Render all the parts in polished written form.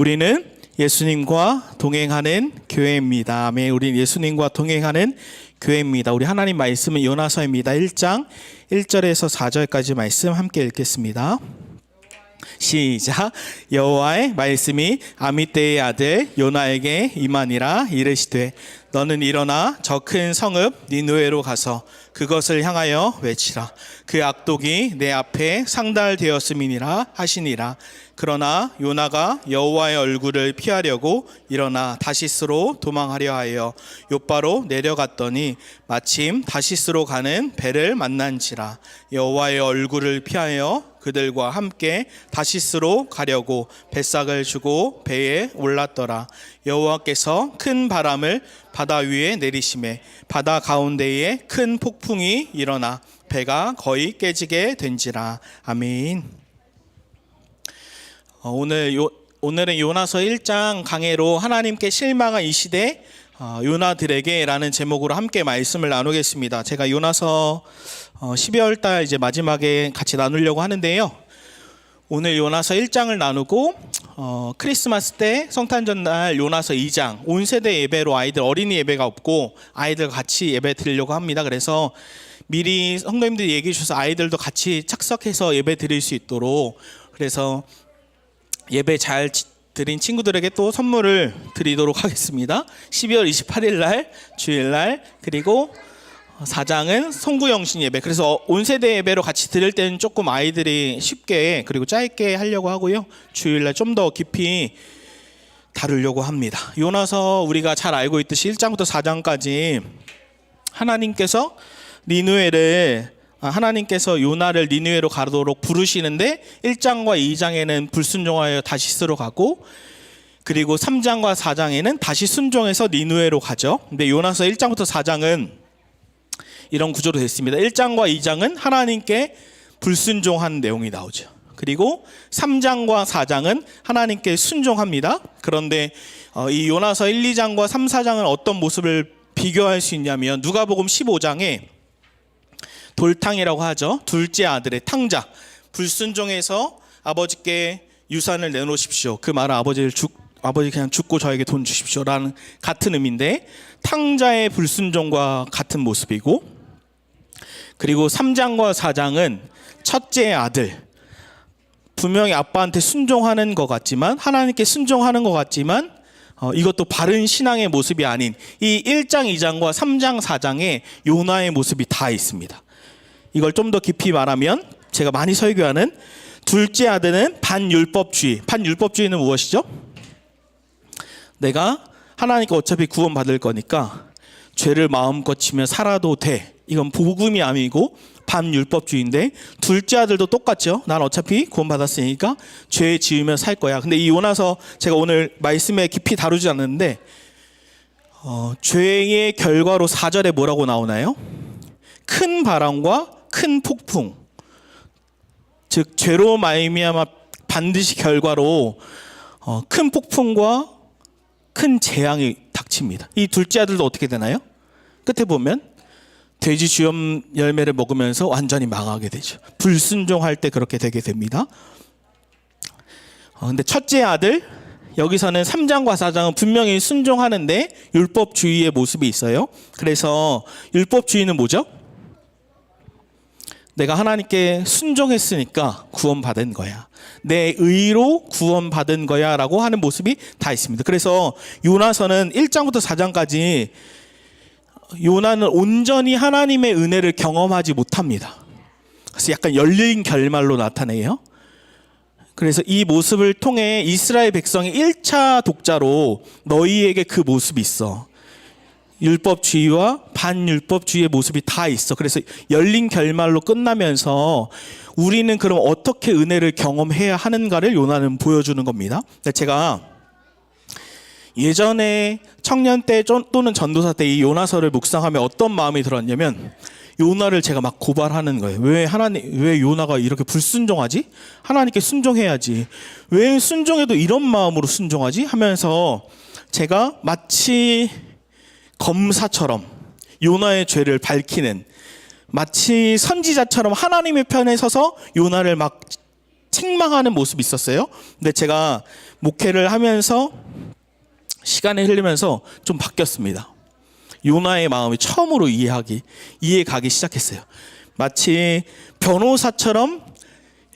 우리는 예수님과 동행하는 교회입니다. 아멘. 우리는 예수님과 동행하는 교회입니다. 우리 하나님 말씀은 요나서입니다. 1장 1절에서 4절까지 말씀 함께 읽겠습니다. 시작. 여호와의 말씀이 아미떼의 아들 요나에게 임하니라. 이르시되 너는 일어나 저 큰 성읍 니느웨로 가서 그것을 향하여 외치라. 그 악독이 내 앞에 상달되었음이니라 하시니라. 그러나 요나가 여호와의 얼굴을 피하려고 일어나 다시스로 도망하려 하여 욥바로 내려갔더니 마침 다시스로 가는 배를 만난지라. 여호와의 얼굴을 피하여 그들과 함께 다시스로 가려고 뱃삭을 주고 배에 올랐더라. 여호와께서 큰 바람을 바다 위에 내리시매 바다 가운데에 큰 폭풍이 일어나 배가 거의 깨지게 된지라. 아멘. 오늘은 요나서 1장 강해로 하나님께 실망한 이 시대 요나들에게 라는 제목으로 함께 말씀을 나누겠습니다. 제가 요나서 12월 달 이제 마지막에 같이 나누려고 하는데요. 오늘 요나서 1장을 나누고 크리스마스 때 성탄 전날 요나서 2장 온 세대 예배로 아이들 어린이 예배가 없고 아이들 같이 예배 드리려고 합니다. 그래서 미리 성도님들이 얘기해 주셔서 아이들도 같이 착석해서 예배 드릴 수 있도록 그래서 예배 잘 드린 친구들에게 또 선물을 드리도록 하겠습니다. 12월 28일 날 주일 날 그리고 4장은 송구영신 예배. 그래서 온 세대 예배로 같이 드릴 때는 조금 아이들이 쉽게 그리고 짧게 하려고 하고요. 주일 날 좀 더 깊이 다루려고 합니다. 요나서 우리가 잘 알고 있듯이 1장부터 4장까지 하나님께서 요나를 니느웨로 가도록 부르시는데 1장과 2장에는 불순종하여 다시스로 가고 그리고 3장과 4장에는 다시 순종해서 니느웨로 가죠. 근데 요나서 1장부터 4장은 이런 구조로 됐습니다. 1장과 2장은 하나님께 불순종한 내용이 나오죠. 그리고 3장과 4장은 하나님께 순종합니다. 그런데 이 요나서 1, 2장과 3, 4장은 어떤 모습을 비교할 수 있냐면 누가복음 15장에 돌탕이라고 하죠. 둘째 아들의 탕자. 불순종해서 아버지께 유산을 내놓으십시오. 그 말은 아버지 그냥 죽고 저에게 돈 주십시오라는 같은 의미인데 탕자의 불순종과 같은 모습이고 그리고 3장과 4장은 첫째 아들. 분명히 아빠한테 순종하는 것 같지만 하나님께 순종하는 것 같지만 이것도 바른 신앙의 모습이 아닌 이 1장, 2장과 3장, 4장에 요나의 모습이 다 있습니다. 이걸 좀 더 깊이 말하면 제가 많이 설교하는 둘째 아들은 반율법주의. 반율법주의는 무엇이죠? 내가 하나님께 어차피 구원받을 거니까 죄를 마음껏 지며 살아도 돼. 이건 복음이 아니고 반율법주의인데 둘째 아들도 똑같죠. 난 어차피 구원받았으니까 죄 지으며 살 거야. 근데 이 요나서 제가 오늘 말씀에 깊이 다루지 않는데 죄의 결과로 4절에 뭐라고 나오나요? 큰 바람과 큰 폭풍, 즉 죄로 말미암아 반드시 결과로 큰 폭풍과 큰 재앙이 닥칩니다. 이 둘째 아들도 어떻게 되나요? 끝에 보면 돼지 주염 열매를 먹으면서 완전히 망하게 되죠. 불순종할 때 그렇게 되게 됩니다. 근데 첫째 아들 여기서는 3장과 4장은 분명히 순종하는데 율법주의의 모습이 있어요. 그래서 율법주의는 뭐죠? 내가 하나님께 순종했으니까 구원받은 거야. 내 의로 구원받은 거야 라고 하는 모습이 다 있습니다. 그래서 요나서는 1장부터 4장까지 요나는 온전히 하나님의 은혜를 경험하지 못합니다. 그래서 약간 열린 결말로 나타내요. 그래서 이 모습을 통해 이스라엘 백성이 1차 독자로 너희에게 그 모습이 있어. 율법주의와 반율법주의의 모습이 다 있어. 그래서 열린 결말로 끝나면서 우리는 그럼 어떻게 은혜를 경험해야 하는가를 요나는 보여주는 겁니다. 제가 예전에 청년 때 또는 전도사 때 이 요나서를 묵상하며 어떤 마음이 들었냐면 요나를 제가 막 고발하는 거예요. 왜 요나가 이렇게 불순종하지? 하나님께 순종해야지. 왜 순종해도 이런 마음으로 순종하지? 하면서 제가 마치 검사처럼 요나의 죄를 밝히는 마치 선지자처럼 하나님의 편에 서서 요나를 막 책망하는 모습이 있었어요. 근데 제가 목회를 하면서 시간이 흐르면서 좀 바뀌었습니다. 요나의 마음이 처음으로 이해가기 시작했어요. 마치 변호사처럼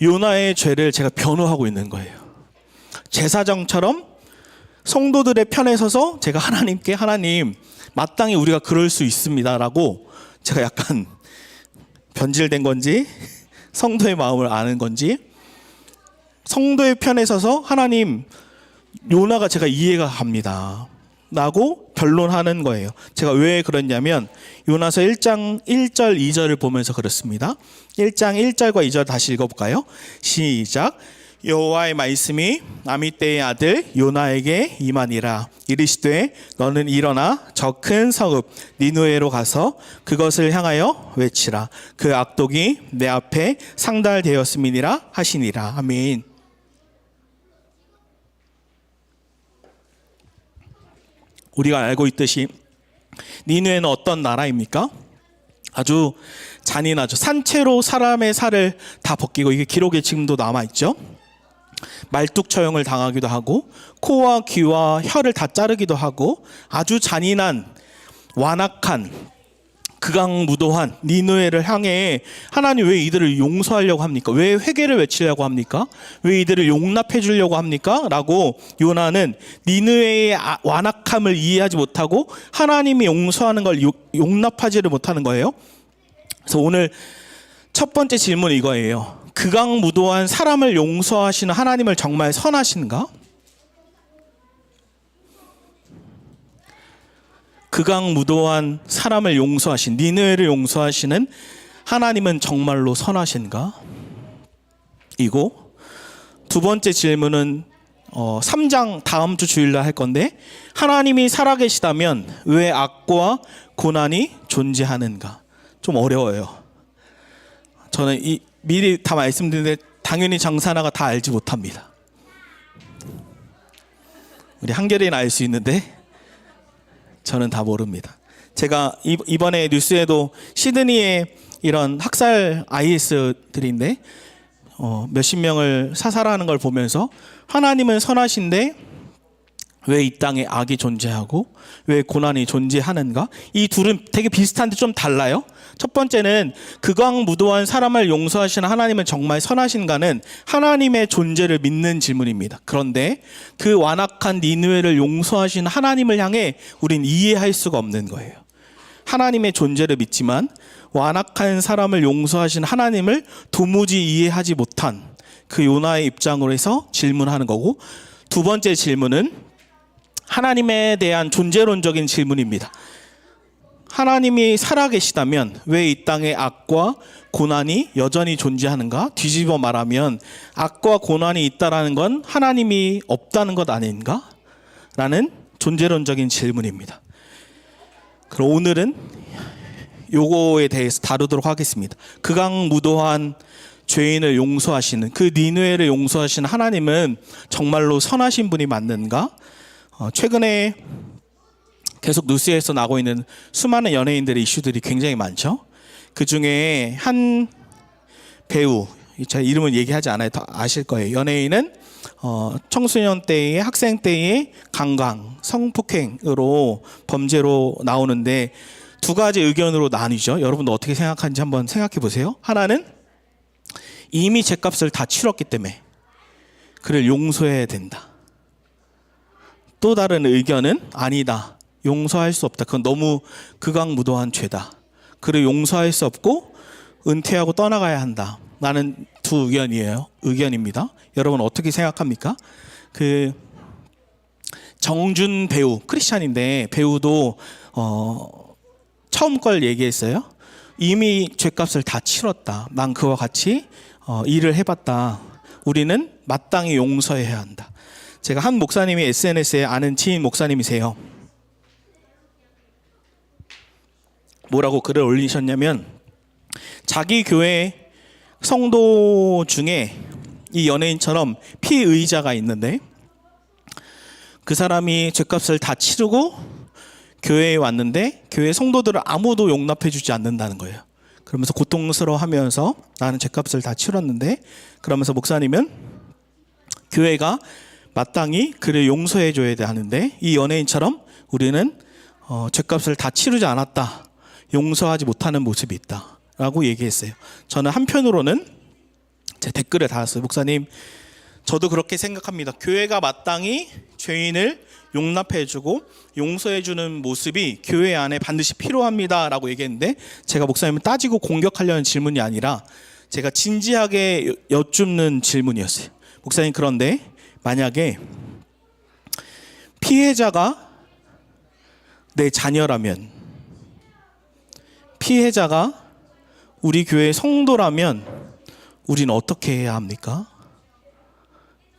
요나의 죄를 제가 변호하고 있는 거예요. 제사장처럼 성도들의 편에 서서 제가 하나님께 하나님 마땅히 우리가 그럴 수 있습니다라고 제가 약간 변질된 건지 성도의 마음을 아는 건지 성도의 편에 서서 하나님 요나가 제가 이해가 갑니다 라고 변론하는 거예요. 제가 왜 그랬냐면 요나서 1장 1절 2절을 보면서 그렇습니다. 1장 1절과 2절 다시 읽어볼까요? 시작. 여호와의 말씀이 아미떼의 아들 요나에게 임하니라. 이르시되 너는 일어나 저 큰 성읍 니느웨로 가서 그것을 향하여 외치라. 그 악독이 내 앞에 상달되었음이니라 하시니라. 아멘. 우리가 알고 있듯이 니느웨는 어떤 나라입니까? 아주 잔인하죠. 산채로 사람의 살을 다 벗기고, 이게 기록에 지금도 남아있죠. 말뚝 처형을 당하기도 하고 코와 귀와 혀를 다 자르기도 하고 아주 잔인한 완악한 극악무도한 니느웨를 향해 하나님 왜 이들을 용서하려고 합니까? 왜 회개를 외치려고 합니까? 왜 이들을 용납해 주려고 합니까? 라고 요나는 니느웨의 완악함을 이해하지 못하고 하나님이 용서하는 걸 용납하지를 못하는 거예요. 그래서 오늘 첫 번째 질문은 이거예요. 극악무도한 사람을 용서하시는 하나님을 정말 선하신가? 극악무도한 사람을 용서하신, 니느웨를 용서하시는 하나님은 정말로 선하신가? 이고 두 번째 질문은 3장 다음 주 주일날 할 건데, 하나님이 살아계시다면 왜 악과 고난이 존재하는가? 좀 어려워요. 저는 미리 다 말씀드리는데 당연히 장사나가 다 알지 못합니다. 우리 한결이는 알 수 있는데 저는 다 모릅니다. 제가 이번에 뉴스에도 시드니의 이런 학살 IS들인데 몇십 명을 사살하는 걸 보면서 하나님은 선하신데 왜 이 땅에 악이 존재하고 왜 고난이 존재하는가? 이 둘은 되게 비슷한데 좀 달라요. 첫 번째는 극악무도한 사람을 용서하시는 하나님은 정말 선하신가는 하나님의 존재를 믿는 질문입니다. 그런데 그 완악한 니느웨를 용서하시는 하나님을 향해 우린 이해할 수가 없는 거예요. 하나님의 존재를 믿지만 완악한 사람을 용서하시는 하나님을 도무지 이해하지 못한 그 요나의 입장으로 해서 질문하는 거고, 두 번째 질문은 하나님에 대한 존재론적인 질문입니다. 하나님이 살아계시다면 왜 이 땅에 악과 고난이 여전히 존재하는가? 뒤집어 말하면 악과 고난이 있다라는 건 하나님이 없다는 것 아닌가? 라는 존재론적인 질문입니다. 그럼 오늘은 요거에 대해서 다루도록 하겠습니다. 극악무도한 죄인을 용서하시는, 그 니느웨를 용서하시는 하나님은 정말로 선하신 분이 맞는가? 최근에 계속 뉴스에서 나오고 있는 수많은 연예인들의 이슈들이 굉장히 많죠. 그 중에 한 배우, 제 이름은 얘기하지 않아요. 다 아실 거예요. 연예인은 청소년 때의, 학생 때의 강간, 성폭행으로 범죄로 나오는데 두 가지 의견으로 나뉘죠. 여러분도 어떻게 생각하는지 한번 생각해 보세요. 하나는 이미 죗값을 다 치렀기 때문에 그를 용서해야 된다. 또 다른 의견은 아니다. 용서할 수 없다. 그건 너무 극악무도한 죄다. 그를 용서할 수 없고 은퇴하고 떠나가야 한다. 라는 두 의견입니다. 여러분 어떻게 생각합니까? 그 정준 배우, 크리스찬인데 배우도 처음 걸 얘기했어요. 이미 죗값을 다 치렀다. 난 그와 같이 일을 해봤다. 우리는 마땅히 용서해야 한다. 제가 한 목사님이 SNS에 아는 지인 목사님이세요. 뭐라고 글을 올리셨냐면, 자기 교회 성도 중에 이 연예인처럼 피의자가 있는데 그 사람이 죗값을 다 치르고 교회에 왔는데 교회 성도들을 아무도 용납해 주지 않는다는 거예요. 그러면서 고통스러워하면서 나는 죄값을 다 치렀는데, 그러면서 목사님은 교회가 마땅히 그를 용서해 줘야 하는데 이 연예인처럼 우리는 죄값을 다 치르지 않았다, 용서하지 못하는 모습이 있다 라고 얘기했어요. 저는 한편으로는 제 댓글에 달았어요. 목사님, 저도 그렇게 생각합니다. 교회가 마땅히 죄인을 용납해주고 용서해주는 모습이 교회 안에 반드시 필요합니다 라고 얘기했는데, 제가 목사님을 따지고 공격하려는 질문이 아니라 제가 진지하게 여쭙는 질문이었어요. 목사님, 그런데 만약에 피해자가 내 자녀라면, 피해자가 우리 교회 성도라면 우리는 어떻게 해야 합니까?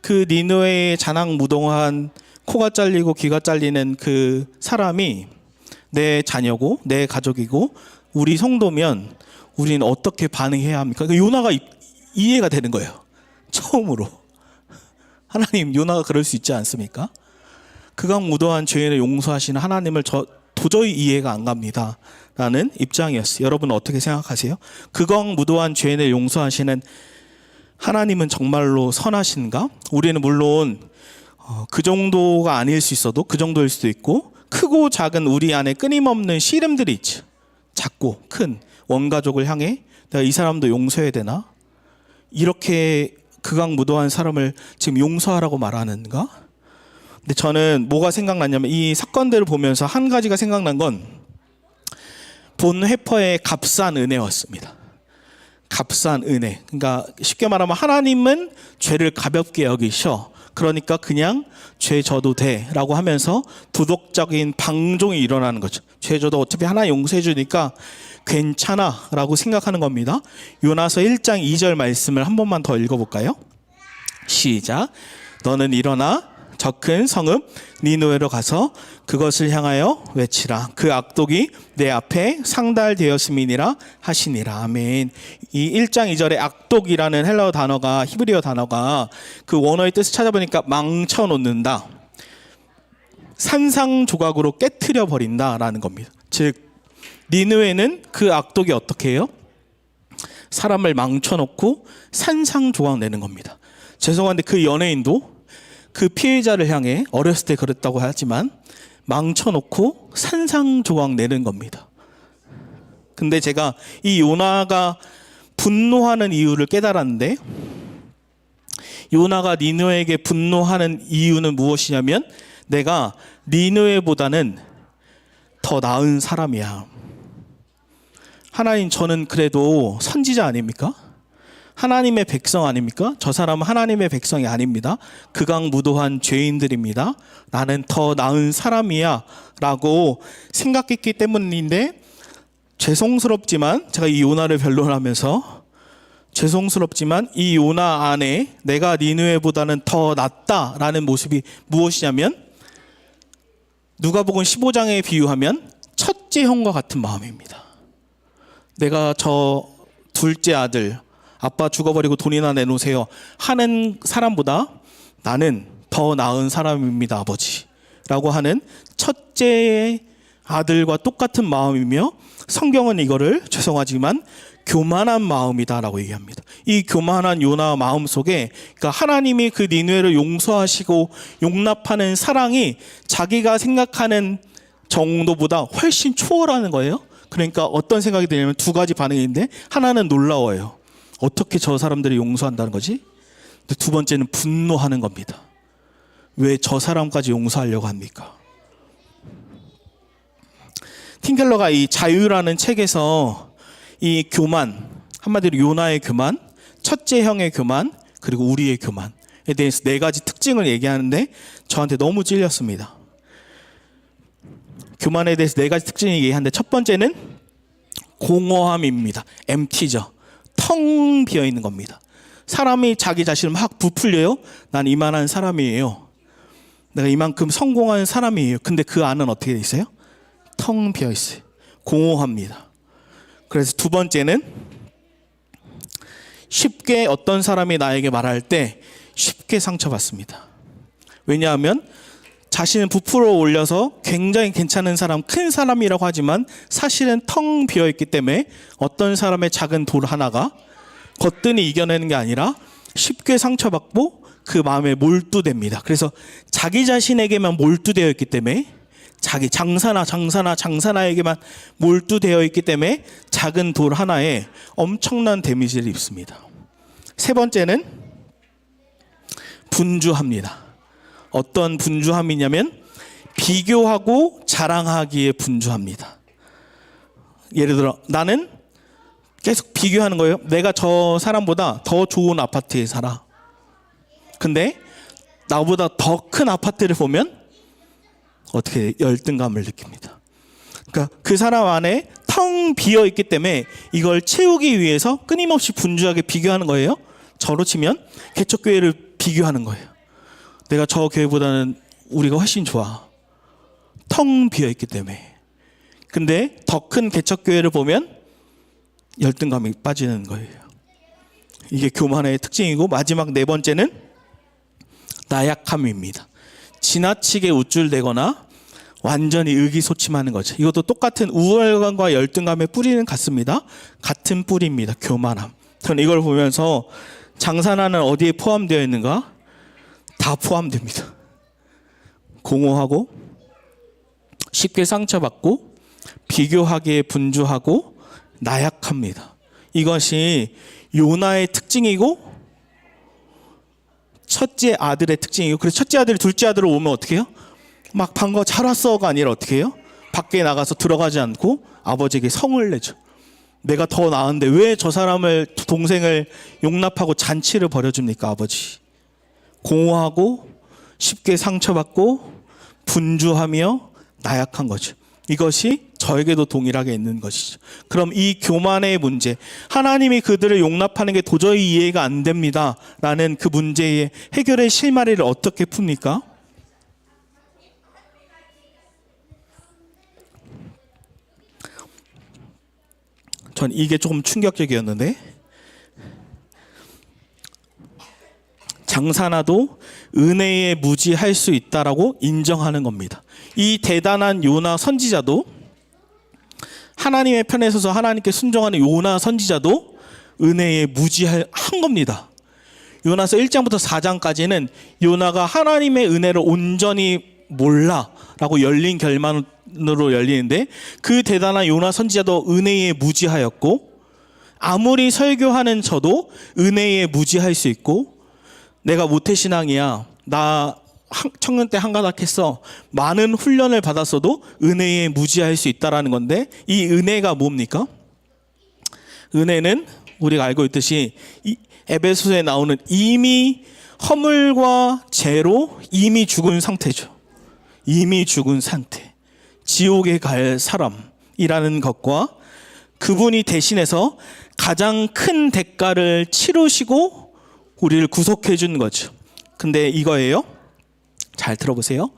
그 니느웨의 잔악무동한 코가 잘리고 귀가 잘리는 그 사람이 내 자녀고 내 가족이고 우리 성도면 우리는 어떻게 반응해야 합니까? 요나가 이해가 되는 거예요. 처음으로. 하나님, 요나가 그럴 수 있지 않습니까? 극악무도한 죄인을 용서하시는 하나님을 도저히 이해가 안 갑니다 라는 입장이었어요. 여러분은 어떻게 생각하세요? 극악무도한 죄인을 용서하시는 하나님은 정말로 선하신가? 우리는 물론 그 정도가 아닐 수 있어도 그 정도일 수도 있고, 크고 작은 우리 안에 끊임없는 씨름들이 있죠. 작고 큰 원가족을 향해 내가 이 사람도 용서해야 되나? 이렇게 극악무도한 사람을 지금 용서하라고 말하는가? 근데 저는 뭐가 생각났냐면, 이 사건들을 보면서 한 가지가 생각난 건 본 회퍼의 값싼 은혜였습니다. 값싼 은혜. 그러니까 쉽게 말하면 하나님은 죄를 가볍게 여기셔. 그러니까 그냥 죄 져도 돼 라고 하면서 도덕적인 방종이 일어나는 거죠. 죄 져도 어차피 하나 용서해 주니까 괜찮아 라고 생각하는 겁니다. 요나서 1장 2절 말씀을 한 번만 더 읽어볼까요? 시작. 너는 일어나 저 큰 성읍 니느웨로 가서 그것을 향하여 외치라. 그 악독이 내 앞에 상달되었음이니라 하시니라. 아멘. 이 1장 2절에 악독이라는 헬라어 단어가, 히브리어 단어가 그 원어의 뜻을 찾아보니까 망쳐놓는다, 산상조각으로 깨트려 버린다라는 겁니다. 즉 니느웨는 그 악독이 어떻게 해요? 사람을 망쳐놓고 산상조각 내는 겁니다. 죄송한데 그 연예인도 그 피해자를 향해 어렸을 때 그랬다고 하지만 망쳐놓고 산상조각 내는 겁니다. 근데 제가 이 요나가 분노하는 이유를 깨달았는데, 요나가 니느웨에게 분노하는 이유는 무엇이냐면, 내가 니느웨보다는 더 나은 사람이야. 하나님, 저는 그래도 선지자 아닙니까? 하나님의 백성 아닙니까? 저 사람은 하나님의 백성이 아닙니다. 극악무도한 죄인들입니다. 나는 더 나은 사람이야 라고 생각했기 때문인데, 죄송스럽지만 제가 이 요나를 변론하면서 죄송스럽지만 이 요나 안에 내가 니느웨보다는 더 낫다라는 모습이 무엇이냐면, 누가복음 15장에 비유하면 첫째 형과 같은 마음입니다. 내가 저 둘째 아들, 아빠 죽어버리고 돈이나 내놓으세요 하는 사람보다 나는 더 나은 사람입니다, 아버지 라고 하는 첫째 아들과 똑같은 마음이며, 성경은 이거를 죄송하지만 교만한 마음이다 라고 얘기합니다. 이 교만한 요나 마음 속에, 그러니까 하나님이 그 니느웨를 용서하시고 용납하는 사랑이 자기가 생각하는 정도보다 훨씬 초월하는 거예요. 그러니까 어떤 생각이 드냐면 두 가지 반응인데, 하나는 놀라워요. 어떻게 저 사람들이 용서한다는 거지? 근데 두 번째는 분노하는 겁니다. 왜 저 사람까지 용서하려고 합니까? 팀켈러가 이 자유라는 책에서 이 교만, 한마디로 요나의 교만, 첫째 형의 교만, 그리고 우리의 교만에 대해서 네 가지 특징을 얘기하는데 저한테 너무 찔렸습니다. 교만에 대해서 네 가지 특징을 얘기하는데, 첫 번째는 공허함입니다. empty죠. 텅 비어 있는 겁니다. 사람이 자기 자신을 막 부풀려요. 난 이만한 사람이에요. 내가 이만큼 성공한 사람이에요. 근데 그 안은 어떻게 돼 있어요? 텅 비어 있어요. 공허합니다. 그래서 두 번째는 쉽게 어떤 사람이 나에게 말할 때 쉽게 상처받습니다. 왜냐하면 자신을 부풀어 올려서 굉장히 괜찮은 사람, 큰 사람이라고 하지만 사실은 텅 비어있기 때문에 어떤 사람의 작은 돌 하나가 거뜬히 이겨내는 게 아니라 쉽게 상처받고 그 마음에 몰두됩니다. 그래서 자기 자신에게만 몰두되어 있기 때문에 자기 장사나에게만 몰두되어 있기 때문에 작은 돌 하나에 엄청난 데미지를 입습니다. 세 번째는 분주합니다. 어떤 분주함이냐면 비교하고 자랑하기에 분주합니다. 예를 들어 나는 계속 비교하는 거예요. 내가 저 사람보다 더 좋은 아파트에 살아. 근데 나보다 더 큰 아파트를 보면 어떻게 열등감을 느낍니다. 그러니까 그 사람 안에 텅 비어 있기 때문에 이걸 채우기 위해서 끊임없이 분주하게 비교하는 거예요. 저로 치면 개척교회를 비교하는 거예요. 내가 저 교회보다는 우리가 훨씬 좋아. 텅 비어 있기 때문에. 근데 더 큰 개척교회를 보면 열등감이 빠지는 거예요. 이게 교만의 특징이고, 마지막 네 번째는 나약함입니다. 지나치게 우쭐대거나 완전히 의기소침하는 거죠. 이것도 똑같은 우월감과 열등감의 뿌리는 같습니다. 같은 뿌리입니다. 교만함. 저는 이걸 보면서 장사나는 어디에 포함되어 있는가? 다 포함됩니다. 공허하고 쉽게 상처받고 비교하기에 분주하고 나약합니다. 이것이 요나의 특징이고 첫째 아들의 특징이고, 그래서 첫째 아들이 둘째 아들을 오면 어떻게 해요? 막 반가워 잘 왔어가 아니라 어떻게 해요? 밖에 나가서 들어가지 않고 아버지에게 성을 내죠. 내가 더 나은데 왜 저 사람을, 동생을 용납하고 잔치를 벌여줍니까 아버지? 공허하고 쉽게 상처받고 분주하며 나약한 거죠. 이것이 저에게도 동일하게 있는 것이죠. 그럼 이 교만의 문제, 하나님이 그들을 용납하는 게 도저히 이해가 안 됩니다 라는 그 문제의 해결의 실마리를 어떻게 풉니까? 전 이게 조금 충격적이었는데, 장사나도 은혜에 무지할 수 있다라고 인정하는 겁니다. 이 대단한 요나 선지자도, 하나님의 편에 서서 하나님께 순종하는 요나 선지자도 은혜에 무지한 겁니다. 요나서 1장부터 4장까지는 요나가 하나님의 은혜를 온전히 몰라라고 열린 결말로 열리는데, 그 대단한 요나 선지자도 은혜에 무지하였고, 아무리 설교하는 저도 은혜에 무지할 수 있고, 내가 모태신앙이야, 나 청년 때 한가닥했어, 많은 훈련을 받았어도 은혜에 무지할 수 있다라는 건데, 이 은혜가 뭡니까? 은혜는 우리가 알고 있듯이 에베소서에 나오는 이미 허물과 죄로 이미 죽은 상태죠. 이미 죽은 상태, 지옥에 갈 사람이라는 것과 그분이 대신해서 가장 큰 대가를 치르시고 우리를 구속해 준 거죠. 근데 이거예요. 잘 들어보세요.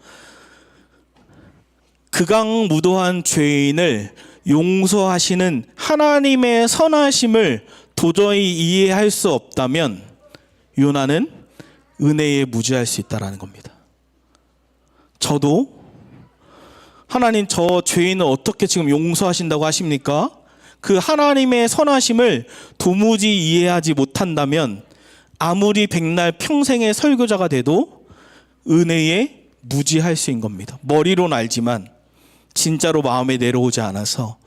극악무도한 죄인을 용서하시는 하나님의 선하심을 도저히 이해할 수 없다면 요나는 은혜에 무지할 수 있다는 겁니다. 저도 하나님, 저 죄인을 어떻게 지금 용서하신다고 하십니까? 그 하나님의 선하심을 도무지 이해하지 못한다면 아무리 백날 평생의 설교자가 돼도 은혜에 무지할 수인 겁니다. 머리로는 알지만 진짜로 마음에 내려오지 않아서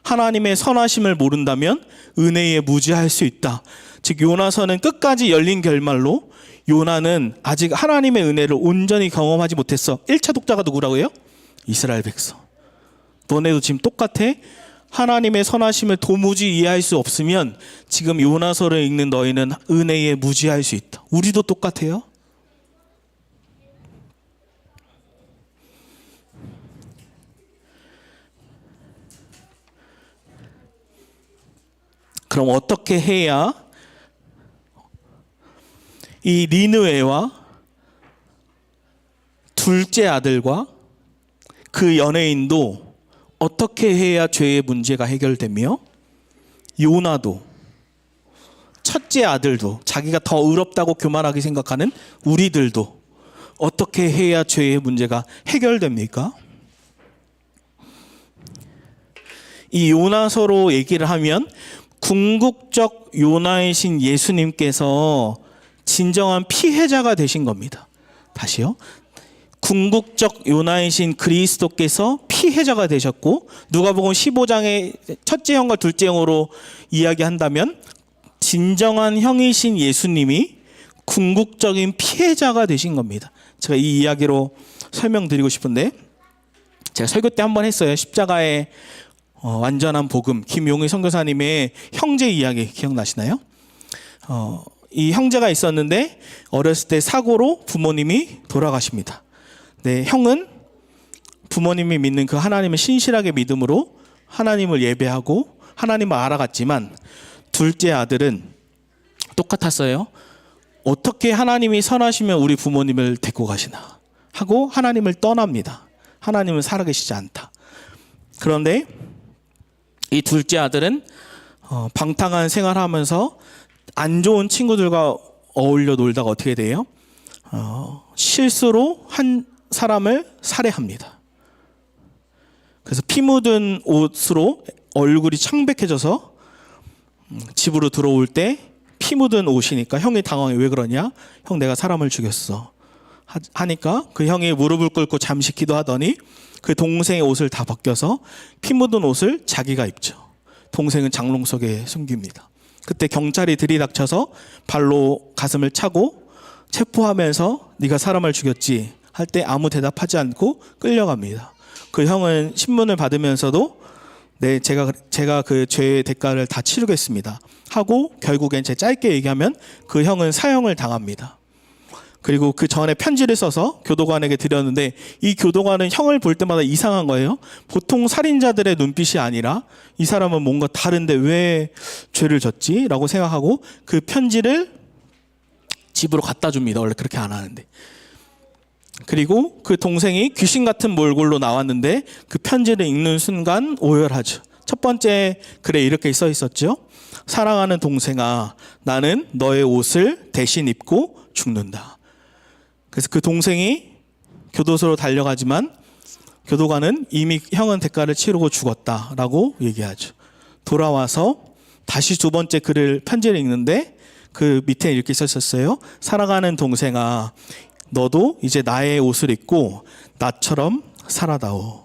하나님의 선하심을 모른다면 은혜에 무지할 수 있다. 즉 요나서는 끝까지 열린 결말로 요나는 아직 하나님의 은혜를 온전히 경험하지 못했어. 1차 독자가 누구라고요? 이스라엘 백성. 너네도 지금 똑같아? 하나님의 선하심을 도무지 이해할 수 없으면 지금 요나서를 읽는 너희는 은혜에 무지할 수 있다. 우리도 똑같아요. 그럼 어떻게 해야 이 니느웨와 둘째 아들과 그 연예인도 어떻게 해야 죄의 문제가 해결되며 요나도 첫째 아들도 자기가 더 의롭다고 교만하게 생각하는 우리들도 어떻게 해야 죄의 문제가 해결됩니까? 이 요나서로 얘기를 하면 궁극적 요나이신 예수님께서 진정한 피해자가 되신 겁니다. 다시요. 궁극적 요나이신 그리스도께서 피해자가 되셨고, 누가복음 15장의 첫째 형과 둘째 형으로 이야기한다면 진정한 형이신 예수님이 궁극적인 피해자가 되신 겁니다. 제가 이 이야기로 설명드리고 싶은데, 제가 설교 때 한번 했어요. 십자가의 완전한 복음, 김용희 선교사님의 형제 이야기 기억나시나요? 이 형제가 있었는데 어렸을 때 사고로 부모님이 돌아가십니다. 네, 형은 부모님이 믿는 그 하나님을 신실하게 믿음으로 하나님을 예배하고 하나님을 알아갔지만, 둘째 아들은 똑같았어요. 어떻게 하나님이 선하시면 우리 부모님을 데리고 가시나 하고 하나님을 떠납니다. 하나님은 살아계시지 않다. 그런데 이 둘째 아들은 방탕한 생활하면서 안 좋은 친구들과 어울려 놀다가 어떻게 돼요? 실수로 한 사람을 살해합니다. 그래서 피 묻은 옷으로 얼굴이 창백해져서 집으로 들어올 때 피 묻은 옷이니까 형이 당황해. 왜 그러냐? 형, 내가 사람을 죽였어 하니까 그 형이 무릎을 꿇고 잠시 기도하더니 그 동생의 옷을 다 벗겨서 피 묻은 옷을 자기가 입죠. 동생은 장롱 속에 숨깁니다. 그때 경찰이 들이닥쳐서 발로 가슴을 차고 체포하면서 네가 사람을 죽였지 할 때 아무 대답하지 않고 끌려갑니다. 그 형은 신문을 받으면서도 네, 제가 그 죄의 대가를 다 치르겠습니다 하고 결국엔 제 짧게 얘기하면 그 형은 사형을 당합니다. 그리고 그 전에 편지를 써서 교도관에게 드렸는데, 이 교도관은 형을 볼 때마다 이상한 거예요. 보통 살인자들의 눈빛이 아니라 이 사람은 뭔가 다른데 왜 죄를 졌지? 라고 생각하고 그 편지를 집으로 갖다 줍니다. 원래 그렇게 안 하는데. 그리고 그 동생이 귀신 같은 몰골로 나왔는데 그 편지를 읽는 순간 오열하죠. 첫 번째 글에 이렇게 써 있었죠. 사랑하는 동생아, 나는 너의 옷을 대신 입고 죽는다. 그래서 그 동생이 교도소로 달려가지만 교도관은 이미 형은 대가를 치르고 죽었다라고 얘기하죠. 돌아와서 다시 두 번째 글을 편지를 읽는데 그 밑에 이렇게 써 있었어요. 사랑하는 동생아, 너도 이제 나의 옷을 입고 나처럼 살아다오.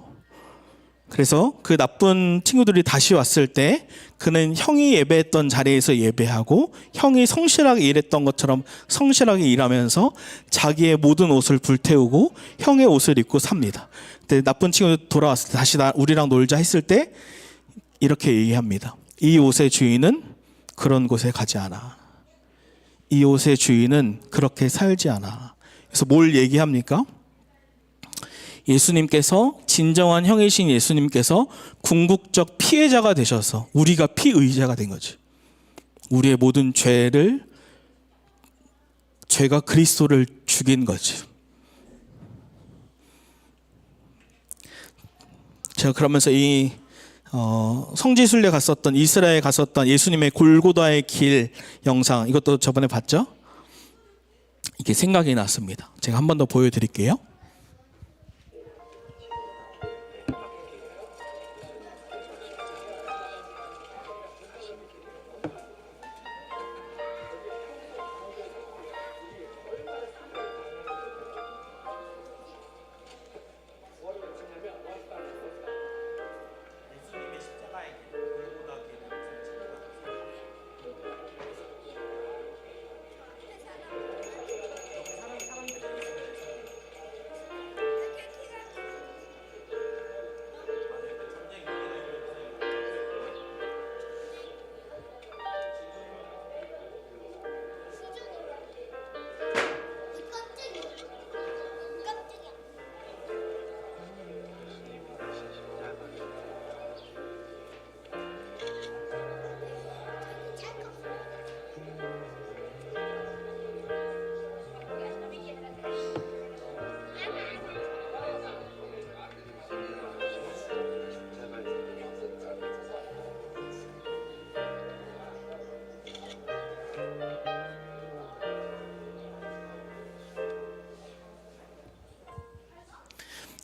그래서 그 나쁜 친구들이 다시 왔을 때 그는 형이 예배했던 자리에서 예배하고 형이 성실하게 일했던 것처럼 성실하게 일하면서 자기의 모든 옷을 불태우고 형의 옷을 입고 삽니다. 근데 나쁜 친구들 돌아왔을 때 다시 우리랑 놀자 했을 때 이렇게 얘기합니다. 이 옷의 주인은 그런 곳에 가지 않아. 이 옷의 주인은 그렇게 살지 않아. 그래서 뭘 얘기합니까? 예수님께서, 진정한 형이신 예수님께서 궁극적 피해자가 되셔서 우리가 피의자가 된 거죠. 우리의 모든 죄가 그리스도를 죽인 거죠. 제가 그러면서 이 성지순례 갔었던, 이스라엘 갔었던 예수님의 골고다의 길 영상, 이것도 저번에 봤죠? 이게 생각이 났습니다. 제가 한 번 더 보여드릴게요.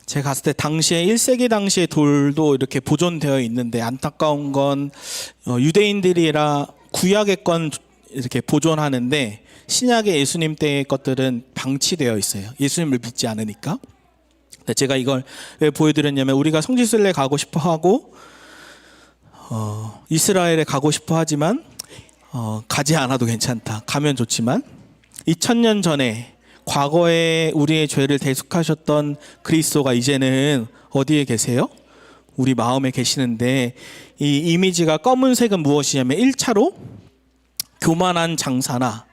제가 갔을 때 당시에 1세기 당시의 돌도 이렇게 보존되어 있는데, 안타까운 건 유대인들이라 구약의 건 이렇게 보존하는데 신약의 예수님 때의 것들은 방치되어 있어요. 예수님을 믿지 않으니까. 제가 이걸 왜 보여드렸냐면, 우리가 성지순례 가고 싶어 하고 이스라엘에 가고 싶어 하지만 가지 않아도 괜찮다, 가면 좋지만 2000년 전에 과거에 우리의 죄를 대속하셨던 그리스도가 이제는 어디에 계세요? 우리 마음에 계시는데, 이 이미지가 검은색은 무엇이냐면 1차로 교만한 장사나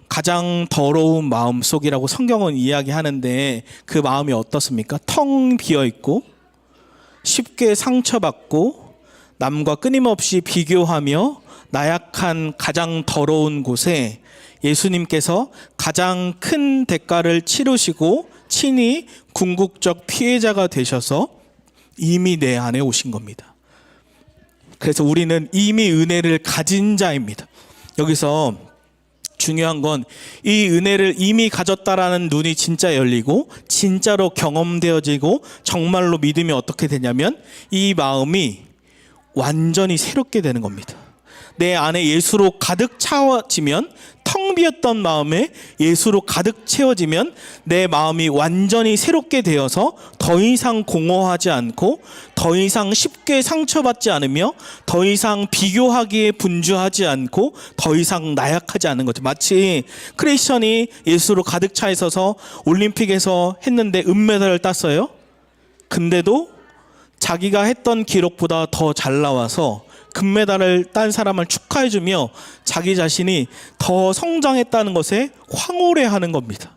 가장 더러운 마음속이라고 성경은 이야기하는데, 그 마음이 어떻습니까? 텅 비어 있고 쉽게 상처받고 남과 끊임없이 비교하며 나약한 가장 더러운 곳에 예수님께서 가장 큰 대가를 치르시고 친히 궁극적 피해자가 되셔서 이미 내 안에 오신 겁니다. 그래서 우리는 이미 은혜를 가진 자입니다. 여기서 중요한 건 이 은혜를 이미 가졌다라는 눈이 진짜 열리고 진짜로 경험되어지고 정말로 믿음이 어떻게 되냐면, 이 마음이 완전히 새롭게 되는 겁니다. 내 안에 예수로 가득 차워지면, 텅 비었던 마음에 예수로 가득 채워지면 내 마음이 완전히 새롭게 되어서 더 이상 공허하지 않고, 더 이상 쉽게 상처받지 않으며, 더 이상 비교하기에 분주하지 않고, 더 이상 나약하지 않은 거죠. 마치 크리스천이 예수로 가득 차 있어서 올림픽에서 했는데 은메달을 땄어요. 근데도 자기가 했던 기록보다 더 잘 나와서 금메달을 딴 사람을 축하해주며 자기 자신이 더 성장했다는 것에 황홀해하는 겁니다.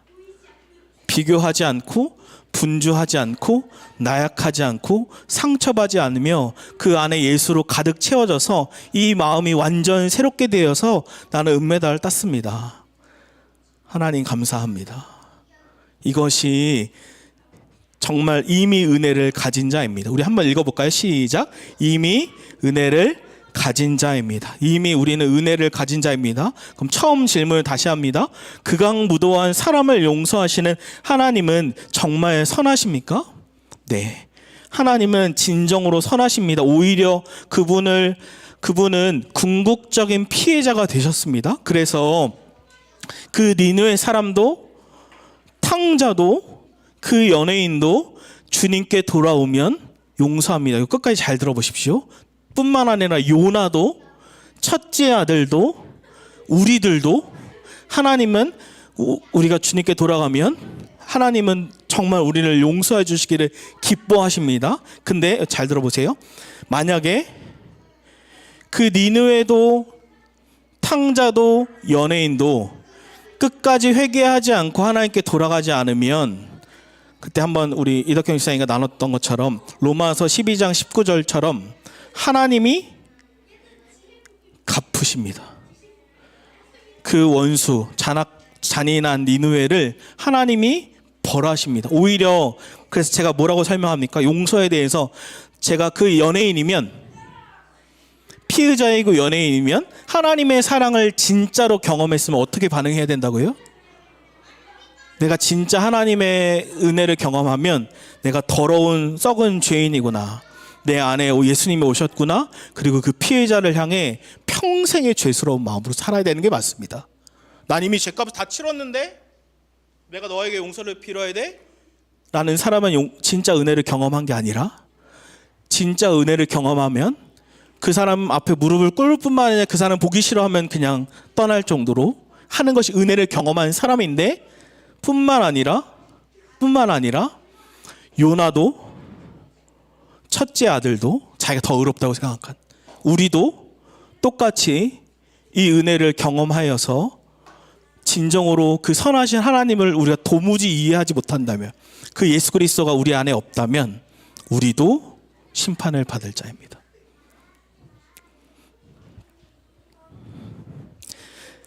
비교하지 않고 분주하지 않고 나약하지 않고 상처받지 않으며 그 안에 예수로 가득 채워져서 이 마음이 완전 새롭게 되어서 나는 은메달을 땄습니다. 하나님 감사합니다. 이것이 정말 이미 은혜를 가진 자입니다. 우리 한번 읽어볼까요? 시작. 이미 은혜를 가진 자입니다. 이미 우리는 은혜를 가진 자입니다. 그럼 처음 질문을 다시 합니다. 극악무도한 사람을 용서하시는 하나님은 정말 선하십니까? 네, 하나님은 진정으로 선하십니다. 오히려 그분은 궁극적인 피해자가 되셨습니다. 그래서 그 니느웨 사람도, 탕자도, 그 연예인도 주님께 돌아오면 용서합니다. 이거 끝까지 잘 들어보십시오. 뿐만 아니라 요나도, 첫째 아들도, 우리들도, 하나님은 우리가 주님께 돌아가면 하나님은 정말 우리를 용서해 주시기를 기뻐하십니다. 근데 잘 들어보세요. 만약에 그 니느웨도, 탕자도, 연예인도 끝까지 회개하지 않고 하나님께 돌아가지 않으면, 그때 한번 우리 이덕경 집사님과 나눴던 것처럼 로마서 12장 19절처럼 하나님이 갚으십니다. 그 원수, 잔인한 니느웨를 하나님이 벌하십니다. 오히려 그래서 제가 뭐라고 설명합니까? 용서에 대해서 제가 그 연예인이면, 피의자이고 연예인이면 하나님의 사랑을 진짜로 경험했으면 어떻게 반응해야 된다고요? 내가 진짜 하나님의 은혜를 경험하면 내가 더러운 썩은 죄인이구나, 내 안에 예수님이 오셨구나, 그리고 그 피해자를 향해 평생의 죄스러운 마음으로 살아야 되는 게 맞습니다. 난 이미 죄값을 다 치렀는데 내가 너에게 용서를 빌어야 돼? 라는 사람은 진짜 은혜를 경험한 게 아니라, 진짜 은혜를 경험하면 그 사람 앞에 무릎을 꿇을 뿐만 아니라 그 사람 보기 싫어하면 그냥 떠날 정도로 하는 것이 은혜를 경험한 사람인데, 뿐만 아니라 요나도, 첫째 아들도, 자기가 더 의롭다고 생각한 우리도 똑같이 이 은혜를 경험하여서 진정으로 그 선하신 하나님을 우리가 도무지 이해하지 못한다면, 그 예수 그리스도가 우리 안에 없다면 우리도 심판을 받을 자입니다.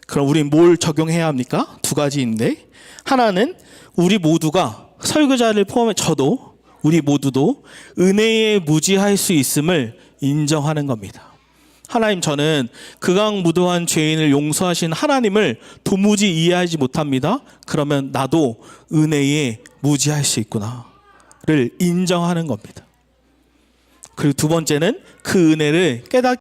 그럼 우린 뭘 적용해야 합니까? 두 가지인데, 하나는 우리 모두가, 설교자를 포함해 저도, 우리 모두도 은혜에 무지할 수 있음을 인정하는 겁니다. 하나님, 저는 극악무도한 죄인을 용서하신 하나님을 도무지 이해하지 못합니다. 그러면 나도 은혜에 무지할 수 있구나. 인정하는 겁니다. 그리고 두 번째는 그 은혜를 깨닫